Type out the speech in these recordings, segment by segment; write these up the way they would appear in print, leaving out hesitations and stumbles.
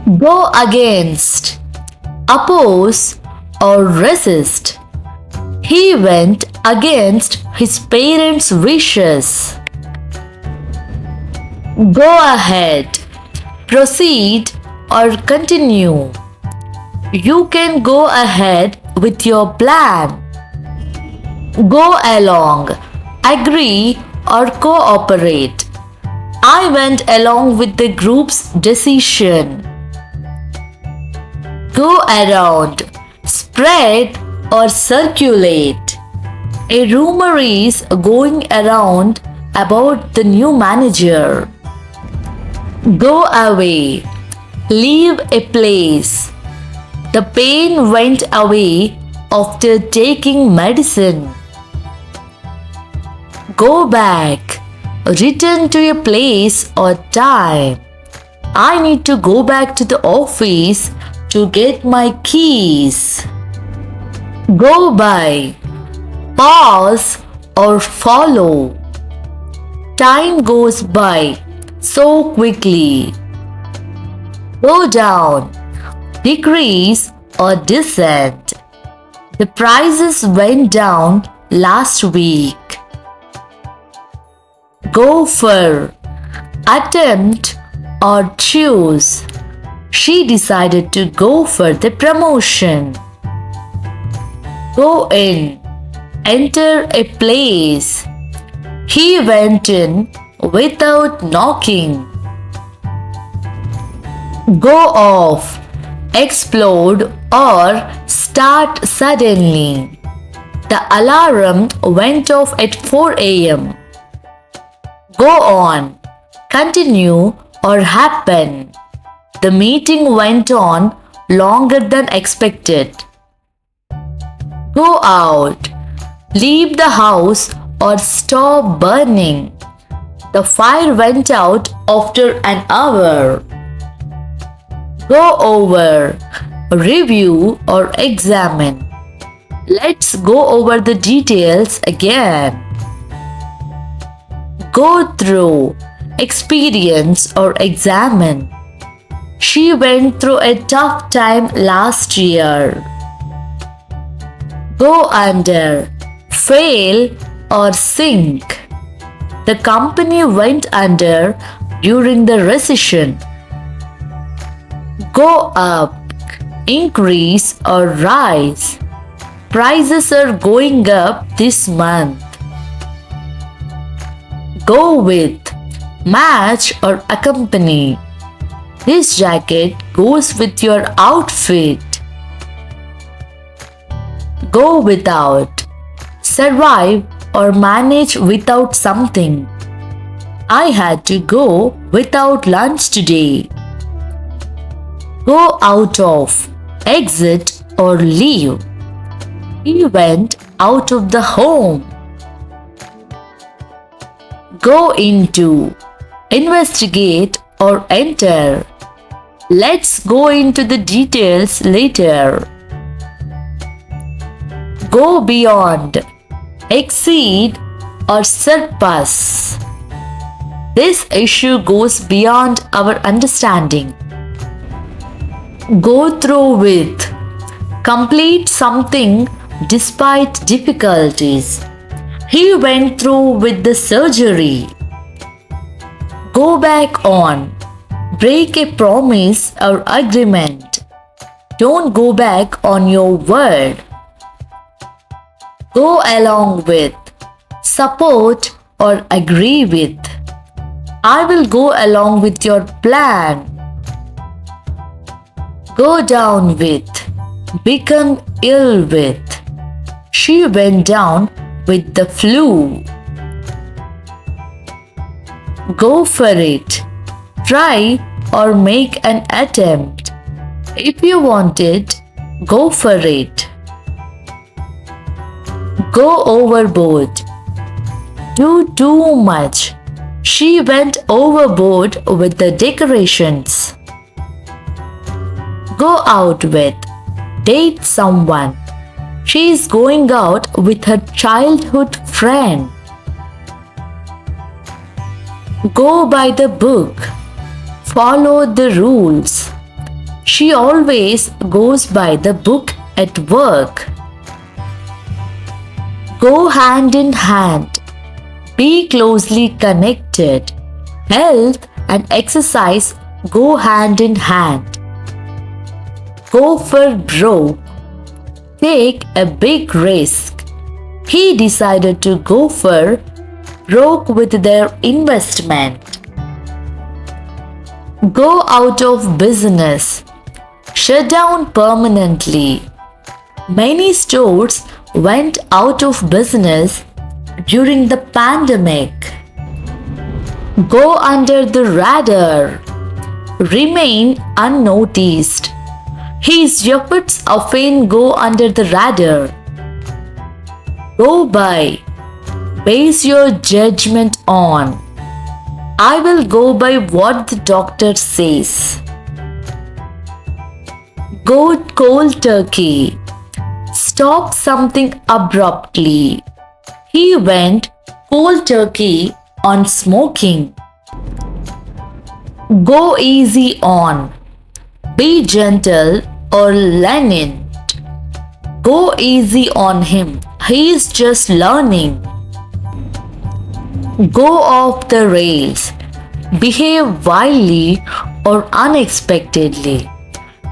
Go against, oppose, or resist. He went against his parents' wishes. Go ahead, proceed, or continue. You can go ahead with your plan. Go along, agree, or cooperate. I went along with the group's decision. Go around, spread, or circulate. A rumor is going around about the new manager. Go away, leave a place. The pain went away after taking medicine. Go back, return to a place or time. I need to go back to the office to get my keys. Go by, pause, or follow. Time goes by so quickly. Go down, decrease, or descend. The prices went down last week. Go for, attempt, or choose. She decided to go for the promotion. Go in, enter a place. He went in without knocking. Go off, explode, or start suddenly. The alarm went off at 4 a.m. Go on, continue, or happen. The meeting went on longer than expected. Go out, leave the house, or stop burning. The fire went out after an hour. Go over, review, or examine. Let's go over the details again. Go through, experience, or examine. She went through a tough time last year. Go under, fail, or sink. The company went under during the recession. Go up, increase, or rise. Prices are going up this month. Go with, match, or accompany. This jacket goes with your outfit. Go without, survive, or manage without something. I had to go without lunch today. Go out of, exit, or leave. He went out of the home. Go into, investigate, or enter. Let's go into the details later. Go beyond, exceed, or surpass. This issue goes beyond our understanding. Go through with, complete something despite difficulties. He went through with the surgery. Go back on, break a promise or agreement. Don't go back on your word. Go along with, support, or agree with. I will go along with your plan. Go down with, become ill with. She went down with the flu. Go for it. Try or make an attempt. If you want it, go for it. Go overboard. Do too much. She went overboard with the decorations. Go out with, date someone. She is going out with her childhood friend. Go by the book. Follow the rules. She always goes by the book at work. Go hand in hand. Be closely connected. Health and exercise go hand in hand. Go for broke. Take a big risk. He decided to go for broke with their investment. Go out of business. Shut down permanently. Many stores went out of business during the pandemic. Go under the radar. Remain unnoticed. His efforts often go under the radar. Go by. Base your judgment on. I will go by what the doctor says. Go cold turkey. Stop something abruptly. He went cold turkey on smoking. Go easy on. Be gentle or lenient. Go easy on him. He is just learning. Go off the rails. Behave wildly or unexpectedly.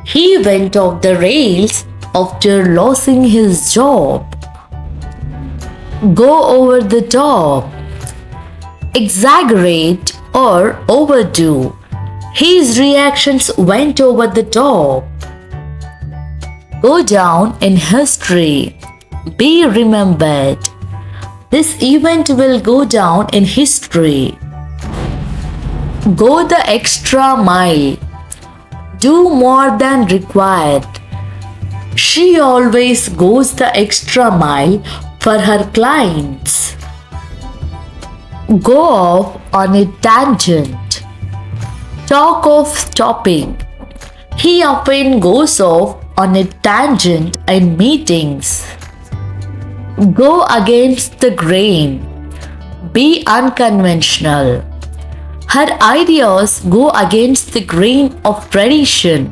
He went off the rails after losing his job. Go over the top. Exaggerate or overdo. His reactions went over the top. Go down in history. Be remembered. This event will go down in history. Go the extra mile. Do more than required. She always goes the extra mile for her clients. Go off on a tangent. Talk of stopping. He often goes off on a tangent in meetings. Go against the grain. Be unconventional. Her ideas go against the grain of tradition.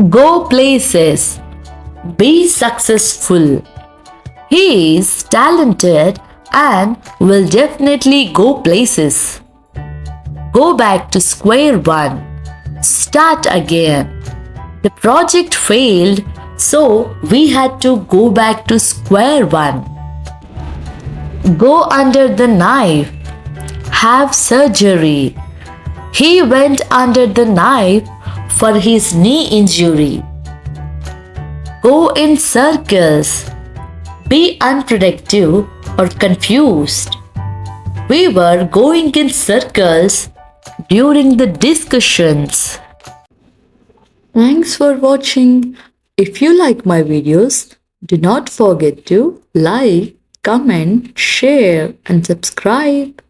Go places. Be successful. He is talented and will definitely go places. Go back to square one. Start again. The project failed, so we had to go back to square one. Go under the knife. Have surgery. He went under the knife for his knee injury. Go in circles. Be unproductive or confused. We were going in circles during the discussions. Thanks for watching. If you like my videos, do not forget to like, comment, share and subscribe.